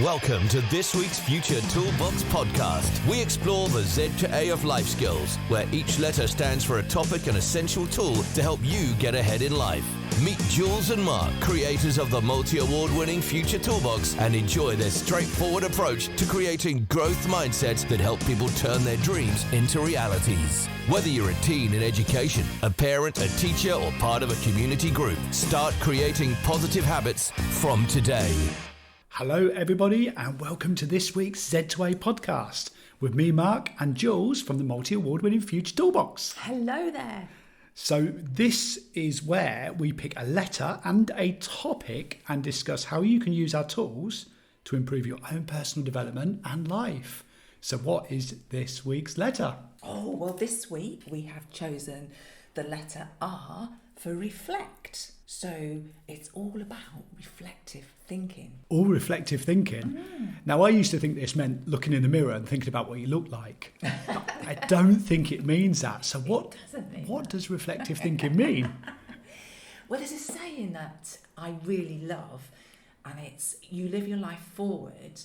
Welcome to this week's Future Toolbox podcast. We explore the Z to A of life skills, where each letter stands for a topic and essential tool to help you get ahead in life. Meet Jules and Mark, creators of the multi-award-winning Future Toolbox, and enjoy their straightforward approach to creating growth mindsets that help people turn their dreams into realities. Whether you're a teen in education, a parent, a teacher, or part of a community group, start creating positive habits from today. Hello everybody and welcome to this week's Z2A podcast with me, Mark, and Jules from the multi-award-winning Future Toolbox. Hello there. So this is where we pick a letter and a topic and discuss how you can use our tools to improve your own personal development and life. So what is this week's letter? Oh, well, this week we have chosen the letter R for reflect. So it's all about reflective thinking. All reflective thinking. Now, I used to think this meant looking in the mirror and thinking about what you look like. I don't think it means that. So what does reflective thinking mean? Well, there's a saying that I really love, and it's you live your life forward,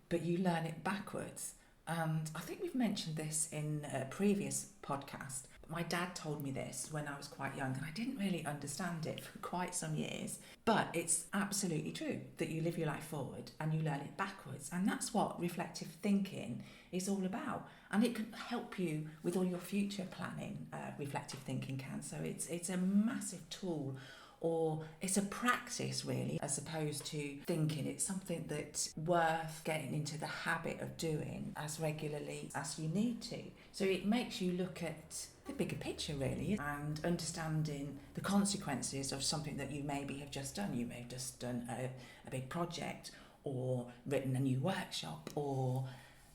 but you learn it backwards. And I think we've mentioned this in a previous podcast. My dad told me this when I was quite young, and I didn't really understand it for quite some years. But it's absolutely true that you live your life forward and you learn it backwards. And that's what reflective thinking is all about. And it can help you with all your future planning, reflective thinking can. So it's a massive tool, or it's a practice really, as opposed to thinking. It's something that's worth getting into the habit of doing as regularly as you need to. So it makes you look at the bigger picture really, and understanding the consequences of something that you maybe have just done. You may have just done a big project, or written a new workshop, or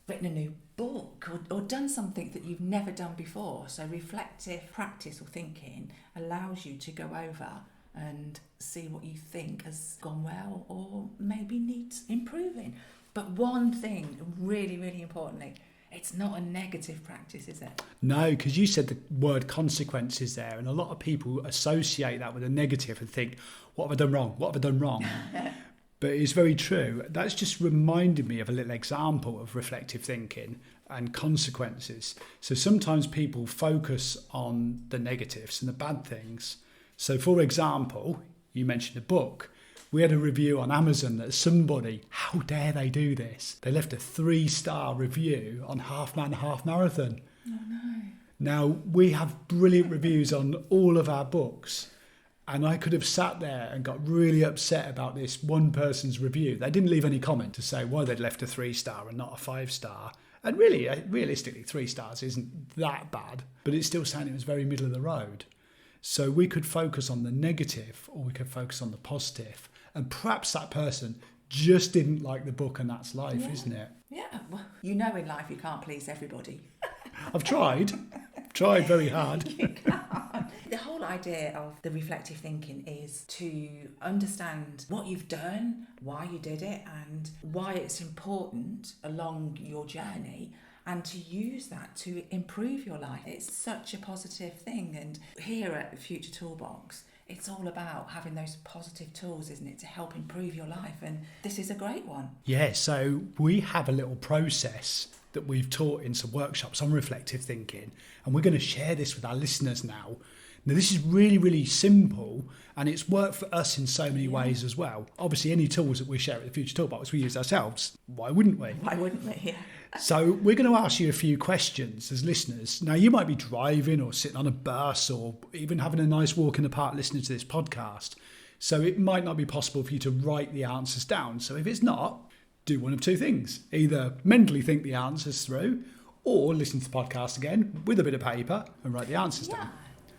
written a new book, or done something that you've never done before. So reflective practice or thinking allows you to go over and see what you think has gone well or maybe needs improving. But one thing, really, really importantly, it's not a negative practice, is it? No, because you said the word consequences there, and a lot of people associate that with a negative and think, what have I done wrong? What have I done wrong? But it's very true. That's just reminded me of a little example of reflective thinking and consequences. So sometimes people focus on the negatives and the bad things. So for example, you mentioned a book. We had a review on Amazon that somebody, how dare they do this? They left a 3-star review on Half Man, Half Marathon. Oh no. Now, we have brilliant reviews on all of our books. And I could have sat there and got really upset about this one person's review. They didn't leave any comment to say why they'd left a 3-star and not a 5-star. And really, realistically, 3 stars isn't that bad. But it's still saying it was very middle of the road. So we could focus on the negative, or we could focus on the positive. And perhaps that person just didn't like the book, and that's life, isn't it? Yeah, well, you know in life you can't please everybody. I've tried very hard. You can't. The whole idea of the reflective thinking is to understand what you've done, why you did it, and why it's important along your journey, and to use that to improve your life. It's such a positive thing. And here at Future Toolbox, it's all about having those positive tools, isn't it, to help improve your life. And this is a great one. Yeah, so we have a little process that we've taught in some workshops on reflective thinking, and we're going to share this with our listeners now. Now, this is really, really simple, and it's worked for us in so many ways as well. Obviously, any tools that we share at the Future Toolbox, we use ourselves. Why wouldn't we? Why wouldn't we? Yeah. So we're going to ask you a few questions as listeners. Now, you might be driving or sitting on a bus or even having a nice walk in the park listening to this podcast. So it might not be possible for you to write the answers down. So if it's not, do one of two things. Either mentally think the answers through, or listen to the podcast again with a bit of paper and write the answers down.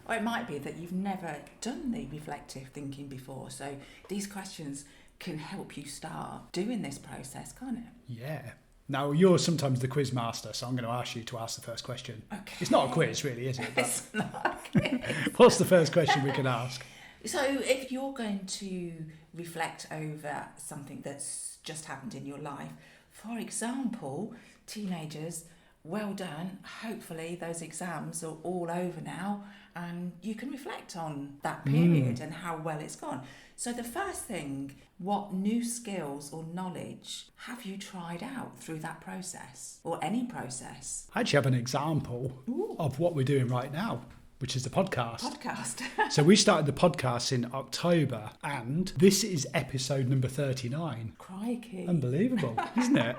Or it might be that you've never done the reflective thinking before. So these questions can help you start doing this process, can't it? Yeah. Now, you're sometimes the quiz master, so I'm going to ask you to ask the first question. Okay. It's not a quiz, really, is it? It's not a quiz. What's the first question we can ask? So if you're going to reflect over something that's just happened in your life, for example, teenagers well done. Hopefully those exams are all over now and you can reflect on that period and how well it's gone. So the first thing, what new skills or knowledge have you tried out through that process or any process? I actually have an example of what we're doing right now, which is the podcast. So we started the podcast in October and this is episode number 39. Crikey. Unbelievable, isn't it?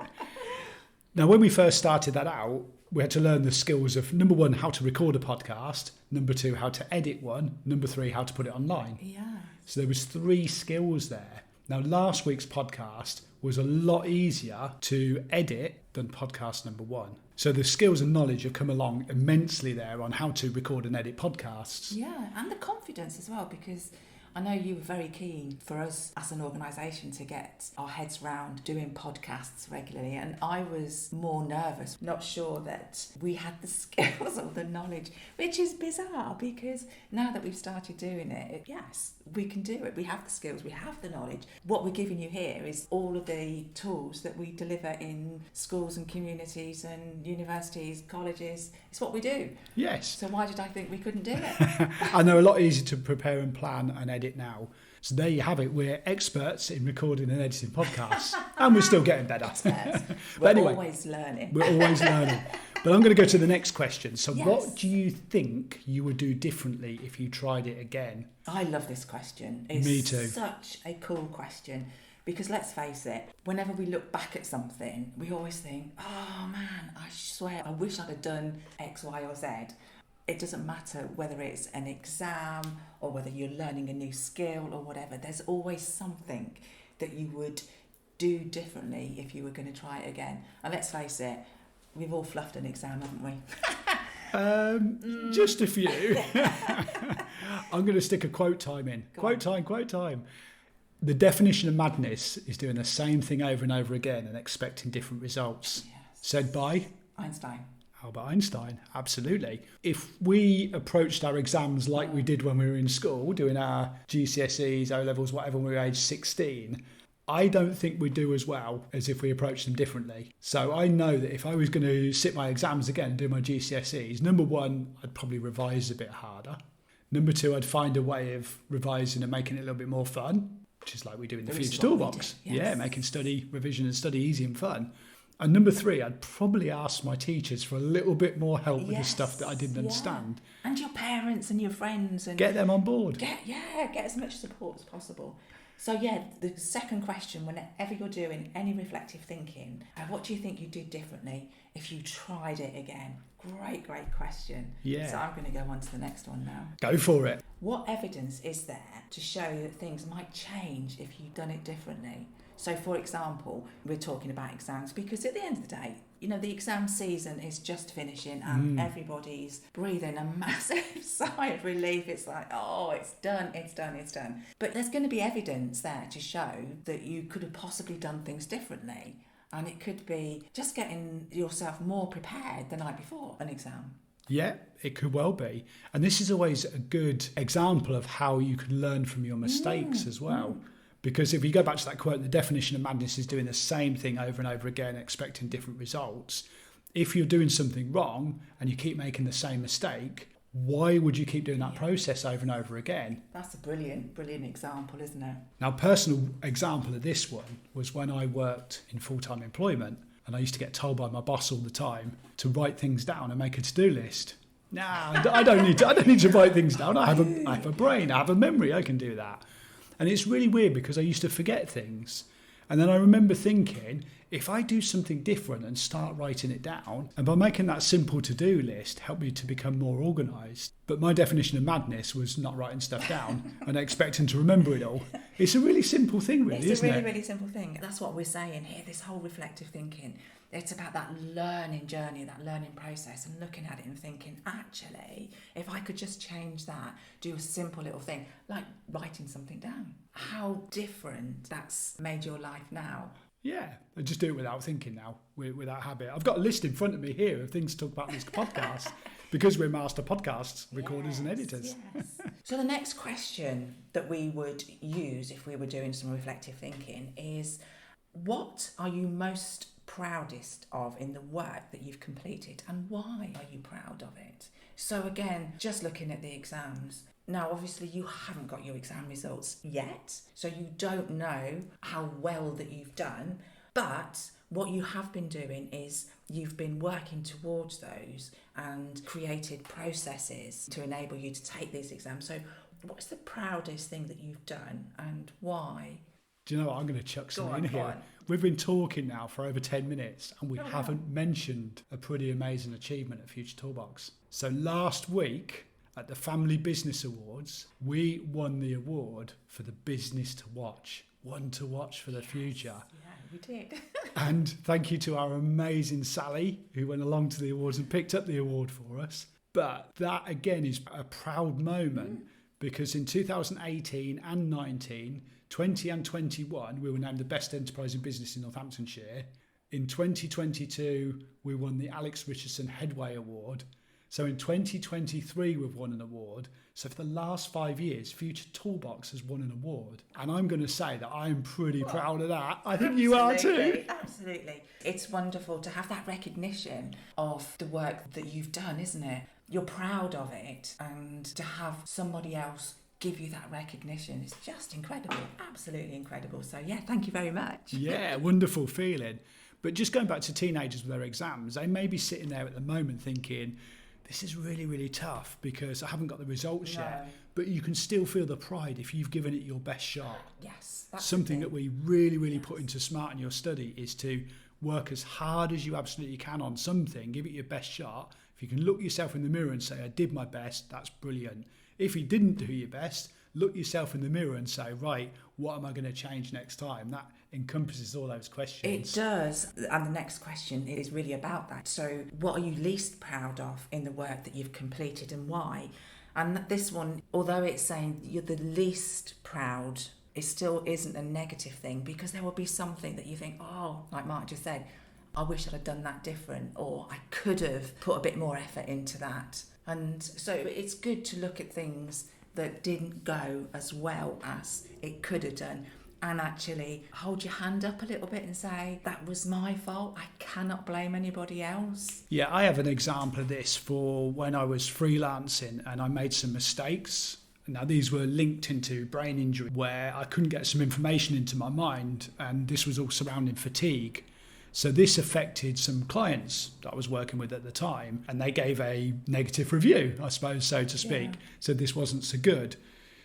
Now, when we first started that out, we had to learn the skills of, number one, how to record a podcast, number two, how to edit one, number three, how to put it online. Yeah. So there was 3 skills there. Now, last week's podcast was a lot easier to edit than podcast number 1. So the skills and knowledge have come along immensely there on how to record and edit podcasts. Yeah, and the confidence as well, because I know you were very keen for us as an organisation to get our heads round doing podcasts regularly, and I was more nervous, not sure that we had the skills or the knowledge, which is bizarre because now that we've started doing it, yes, we can do it. We have the skills, we have the knowledge. What we're giving you here is all of the tools that we deliver in schools and communities and universities, colleges. It's what we do. Yes. So why did I think we couldn't do it? I know, a lot easier to prepare and plan and edit now. So there you have it. We're experts in recording and editing podcasts and we're still getting better. We're always learning. We're always learning. But I'm going to go to the next question. So Yes. What do you think you would do differently if you tried it again? I love this question. It's Me too. Such a cool question. Because let's face it, whenever we look back at something, we always think, oh man, I swear, I wish I'd have done X, Y or Z. It doesn't matter whether it's an exam or whether you're learning a new skill or whatever. There's always something that you would do differently if you were going to try it again. And let's face it, we've all fluffed an exam, haven't we? Just a few. I'm going to stick a quote time in. Quote time. The definition of madness is doing the same thing over and over again and expecting different results. Yes. Said by Einstein. Albert Einstein, absolutely. If we approached our exams like we did when we were in school, doing our GCSEs, O-levels, whatever, when we were age 16, I don't think we'd do as well as if we approached them differently. So I know that if I was going to sit my exams again and do my GCSEs, number one, I'd probably revise a bit harder. Number two, I'd find a way of revising and making it a little bit more fun, which is like we do in the Future Toolbox. Yes. Yeah, making revision and study easy and fun. And number three, I'd probably ask my teachers for a little bit more help with the stuff that I didn't understand. And your parents and your friends. And get them on board. Get as much support as possible. So yeah, the second question, whenever you're doing any reflective thinking, what do you think you'd do differently if you tried it again? Great question. Yeah. So I'm going to go on to the next one now. Go for it. What evidence is there to show that things might change if you've done it differently? So, for example, we're talking about exams because at the end of the day, the exam season is just finishing and everybody's breathing a massive sigh of relief. It's like, oh, it's done. But there's going to be evidence there to show that you could have possibly done things differently. And it could be just getting yourself more prepared the night before an exam. Yeah, it could well be. And this is always a good example of how you can learn from your mistakes as well. Because if you go back to that quote, the definition of madness is doing the same thing over and over again, expecting different results. If you're doing something wrong and you keep making the same mistake, why would you keep doing that process over and over again? That's a brilliant example, isn't it? Now, personal example of this one was when I worked in full-time employment and I used to get told by my boss all the time to write things down and make a to-do list. Nah, I don't need to write things down. I have a brain, I have a memory, I can do that. And it's really weird because I used to forget things. And then I remember thinking, if I do something different and start writing it down, and by making that simple to-do list, help me to become more organised. But my definition of madness was not writing stuff down and expecting to remember it all. It's a really simple thing, really, isn't it? It's a really simple thing. That's what we're saying here, this whole reflective thinking. It's about that learning journey, that learning process, and looking at it and thinking, actually, if I could just change that, do a simple little thing, like writing something down. How different that's made your life now. Yeah, I just do it without thinking now, without habit. I've got a list in front of me here of things to talk about in this podcast because we're master podcasts, recorders and editors. Yes. So the next question that we would use if we were doing some reflective thinking is, what are you most proudest of in the work that you've completed, and why are you proud of it? So again, just looking at the exams. Now, obviously, you haven't got your exam results yet, so you don't know how well that you've done, but what you have been doing is you've been working towards those and created processes to enable you to take these exams. So what's the proudest thing that you've done and why? Do you know what? I'm going to chuck something in here. On. We've been talking now for over 10 minutes and we haven't mentioned a pretty amazing achievement at Future Toolbox. So last week at the Family Business Awards, we won the award for the business to watch, one to watch for the future. Yeah, we did. And thank you to our amazing Sally, who went along to the awards and picked up the award for us. But that, again, is a proud moment because in 2018 and 19, 20 and 21, we were named the best enterprise in business in Northamptonshire. In 2022, we won the Alex Richardson Headway Award. So in 2023, we've won an award. So for the last 5 years, Future Toolbox has won an award. And I'm going to say that I'm pretty proud of that. I think you are too. Absolutely. It's wonderful to have that recognition of the work that you've done, isn't it? You're proud of it. And to have somebody else give you that recognition is just incredible. Absolutely incredible. So yeah, thank you very much. Yeah, wonderful feeling. But just going back to teenagers with their exams, they may be sitting there at the moment thinking, this is really, really tough because I haven't got the results yet. But you can still feel the pride if you've given it your best shot. Yes. That's something that we really, really put into SMART in your study is to work as hard as you absolutely can on something, give it your best shot. If you can look yourself in the mirror and say, I did my best, that's brilliant. If you didn't do your best, look yourself in the mirror and say, right, what am I going to change next time? That encompasses all those questions. It does. And the next question is really about that. So what are you least proud of in the work that you've completed and why? And this one, although it's saying you're the least proud, it still isn't a negative thing because there will be something that you think, oh, like Mark just said, I wish I'd have done that different, or I could have put a bit more effort into that. And so it's good to look at things that didn't go as well as it could have done and actually hold your hand up a little bit and say, that was my fault. I cannot blame anybody else. Yeah, I have an example of this for when I was freelancing and I made some mistakes. Now, these were linked into brain injury where I couldn't get some information into my mind, and this was all surrounding fatigue. So this affected some clients that I was working with at the time, and they gave a negative review, I suppose, so to speak. Yeah. So this wasn't so good.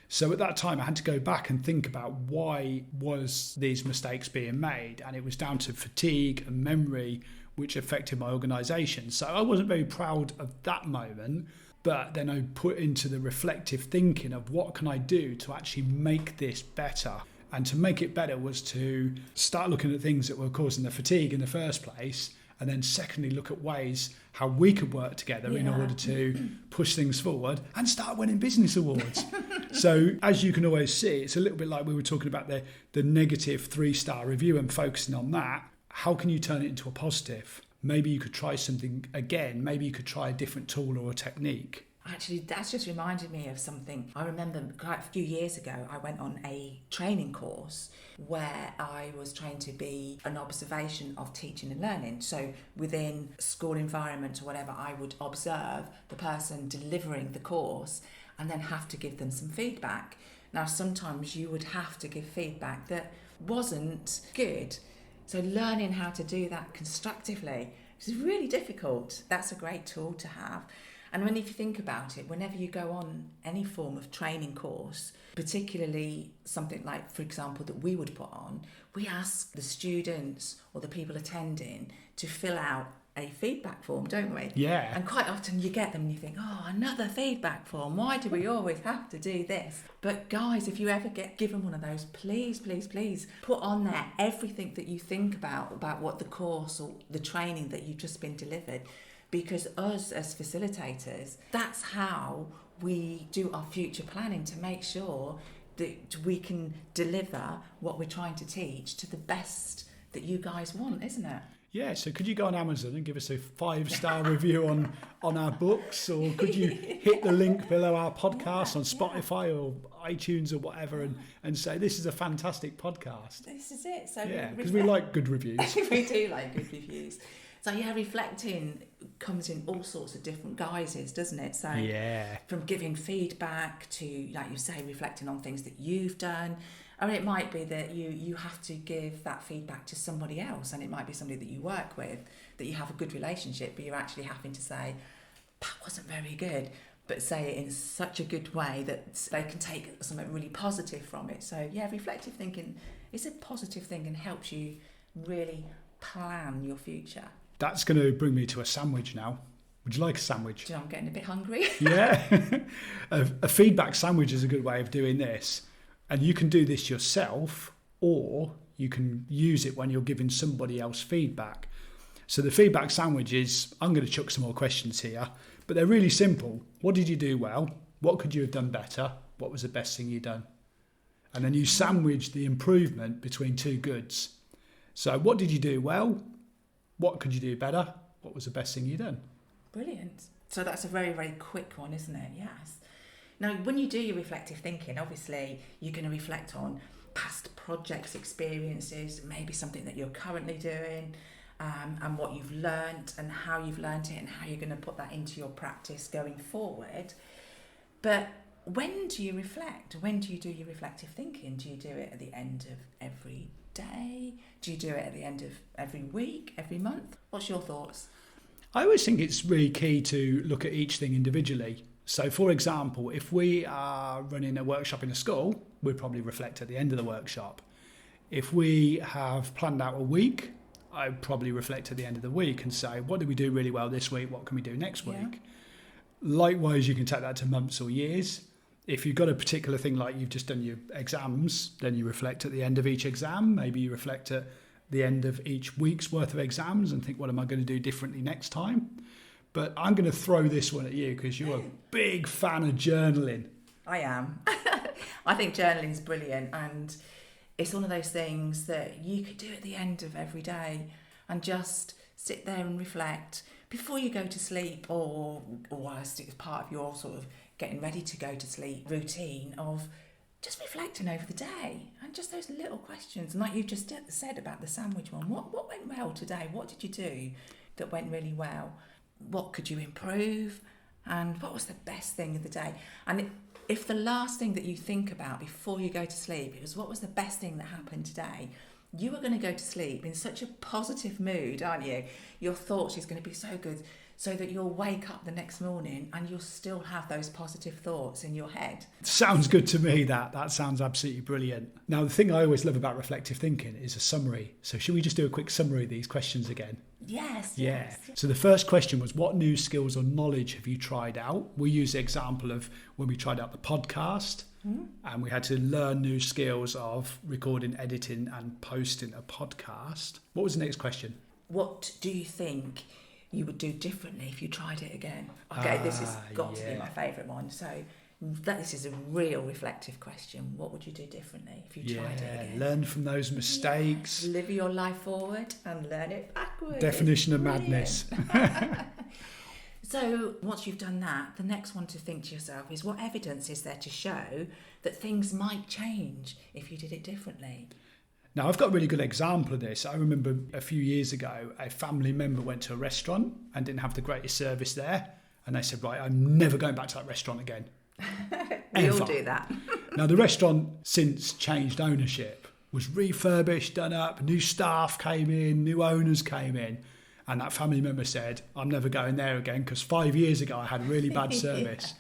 So at that time, I had to go back and think about why was these mistakes being made, and it was down to fatigue and memory, which affected my organisation. So I wasn't very proud of that moment, but then I put into the reflective thinking of what can I do to actually make this better. And to make it better was to start looking at things that were causing the fatigue in the first place, and then secondly, look at ways how we could work together in order to push things forward and start winning business awards. So as you can always see, it's a little bit like we were talking about the negative 3-star review and focusing on that. How can you turn it into a positive? Maybe you could try something again. Maybe you could try a different tool or a technique. Actually, that's just reminded me of something. I remember quite a few years ago, I went on a training course where I was trying to be an observation of teaching and learning. So within school environment or whatever, I would observe the person delivering the course and then have to give them some feedback. Now, sometimes you would have to give feedback that wasn't good. So learning how to do that constructively is really difficult. That's a great tool to have. And when if you think about it, whenever you go on any form of training course, particularly something like, for example, that we would put on, we ask the students or the people attending to fill out a feedback form, don't we? Yeah. And quite often you get them and you think, oh, another feedback form. Why do we always have to do this? But guys, if you ever get given one of those, please, please, please put on there everything that you think about what the course or the training that you've just been delivered. Because us as facilitators, that's how we do our future planning to make sure that we can deliver what we're trying to teach to the best that you guys want, isn't it? Yeah, so could you go on Amazon and give us a 5-star review on our books, or could you hit the link below our podcast on Spotify or iTunes or whatever and say, this is a fantastic podcast. This is it. So yeah, because we like good reviews. We do like good reviews. So yeah, reflecting comes in all sorts of different guises, doesn't it? So yeah, from giving feedback to, like you say, reflecting on things that you've done. I mean, it might be that you have to give that feedback to somebody else, and it might be somebody that you work with, that you have a good relationship, but you're actually having to say, that wasn't very good, but say it in such a good way that they can take something really positive from it. So yeah, reflective thinking is a positive thing and helps you really plan your future. That's going to bring me to a sandwich now. Would you like a sandwich? I'm getting a bit hungry. Yeah. A feedback sandwich is a good way of doing this. And you can do this yourself, or you can use it when you're giving somebody else feedback. So the feedback sandwich is, I'm going to chuck some more questions here, but they're really simple. What did you do well? What could you have done better? What was the best thing you done? And then you sandwich the improvement between two goods. So what did you do well? What could you do better? What was the best thing you done? Brilliant. So that's a very, very quick one, isn't it? Yes. Now, when you do your reflective thinking, obviously, you're going to reflect on past projects, experiences, maybe something that you're currently doing, and what you've learnt and how you've learnt it and how you're going to put that into your practice going forward. But when do you reflect? When do you do your reflective thinking? Do you do it at the end of every day? Do you do it at the end of every week, every month? What's your thoughts? I always think it's really key to look at each thing individually. So, for example, if we are running a workshop in a school, we'll probably reflect at the end of the workshop. If we have planned out a week, I'd probably reflect at the end of the week and say, what did we do really well this week? What can we do next week? Yeah. Likewise, you can take that to months or years. If you've got a particular thing like you've just done your exams, then you reflect at the end of each exam. Maybe you reflect at the end of each week's worth of exams and think, what am I going to do differently next time? But I'm going to throw this one at you because you're a big fan of journaling. I am. I think journaling is brilliant, and it's one of those things that you could do at the end of every day and just sit there and reflect before you go to sleep, or whilst it's part of your sort of getting ready to go to sleep routine of just reflecting over the day and just those little questions. And like you just said about the sandwich one, what went well today? What did you do that went really well? What could you improve? And what was the best thing of the day? And if the last thing that you think about before you go to sleep is what was the best thing that happened today, you are going to go to sleep in such a positive mood, aren't you? Your thoughts is going to be so good, so that you'll wake up the next morning and you'll still have those positive thoughts in your head. Sounds good to me, that sounds absolutely brilliant. Now, the thing I always love about reflective thinking is a summary. So should we just do a quick summary of these questions again? Yes. Yeah. So the first question was, what new skills or knowledge have you tried out? We use the example of when we tried out the podcast, and we had to learn new skills of recording, editing and posting a podcast. What was the next question? What do you think you would do differently if you tried it again? Okay, this has got to be my favourite one. So this is a real reflective question. What would you do differently if you tried it again? Learn from those mistakes. Yeah. Live your life forward and learn it backwards. Definition of madness. So once you've done that, the next one to think to yourself is, what evidence is there to show that things might change if you did it differently? Now, I've got a really good example of this. I remember a few years ago, a family member went to a restaurant and didn't have the greatest service there. And they said, right, I'm never going back to that restaurant again. We all do that. Now, the restaurant since changed ownership, was refurbished, done up, new staff came in, new owners came in. And that family member said, I'm never going there again because 5 years ago I had really bad service.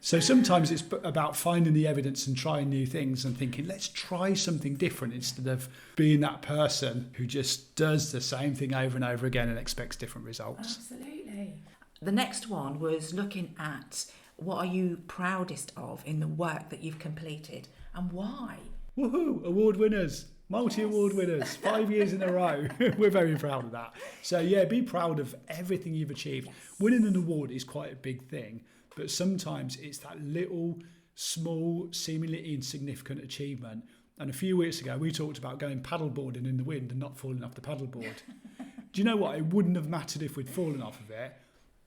So sometimes it's about finding the evidence and trying new things and thinking, let's try something different instead of being that person who just does the same thing over and over again and expects different results. Absolutely. The next one was looking at what are you proudest of in the work that you've completed and why? Woohoo! Award winners, multi-award winners, 5 years in a row. We're very proud of that. So yeah, be proud of everything you've achieved. Yes. Winning an award is quite a big thing, but sometimes it's that little, small, seemingly insignificant achievement. And a few weeks ago, we talked about going paddleboarding in the wind and not falling off the paddleboard. Do you know what? It wouldn't have mattered if we'd fallen off of it,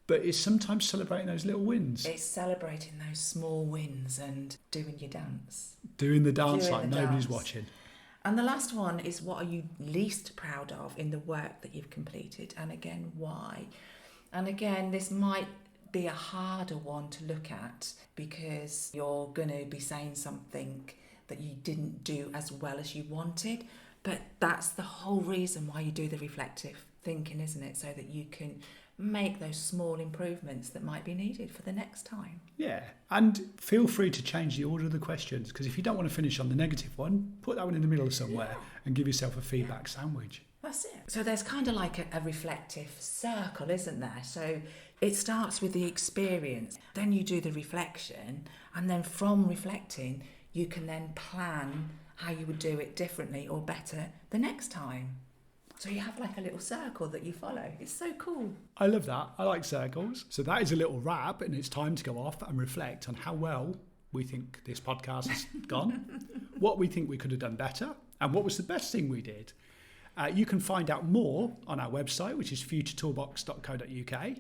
but it's sometimes celebrating those little wins. It's celebrating those small wins and doing your dance. Doing the dance like nobody's watching. And the last one is, what are you least proud of in the work that you've completed? And again, why? And again, this might be a harder one to look at because you're going to be saying something that you didn't do as well as you wanted. But that's the whole reason why you do the reflective thinking, isn't it? So that you can make those small improvements that might be needed for the next time. Yeah, and feel free to change the order of the questions, because if you don't want to finish on the negative one, put that one in the middle somewhere and give yourself a feedback sandwich. That's it. So there's kind of like a reflective circle, isn't there? So it starts with the experience, then you do the reflection, and then from reflecting, you can then plan how you would do it differently or better the next time. So you have like a little circle that you follow. It's so cool. I love that. I like circles. So that is a little wrap, and it's time to go off and reflect on how well we think this podcast has gone, what we think we could have done better, and what was the best thing we did. You can find out more on our website, which is futuretoolbox.co.uk.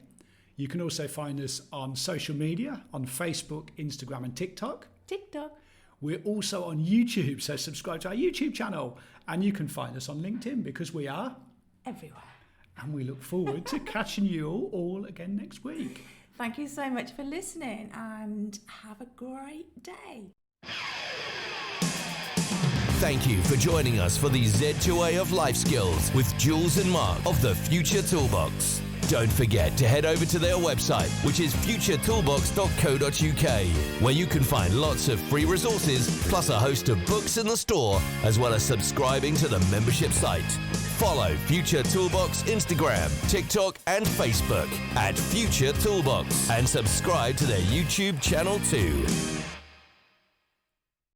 You can also find us on social media, on Facebook, Instagram and TikTok. We're also on YouTube, so subscribe to our YouTube channel. And you can find us on LinkedIn, because we are everywhere. And we look forward to catching you all again next week. Thank you so much for listening, and have a great day. Thank you for joining us for the Z2A of Life Skills with Jules and Mark of the Future Toolbox. Don't forget to head over to their website, which is futuretoolbox.co.uk, where you can find lots of free resources, plus a host of books in the store, as well as subscribing to the membership site. Follow Future Toolbox Instagram, TikTok and Facebook at Future Toolbox, and subscribe to their YouTube channel too.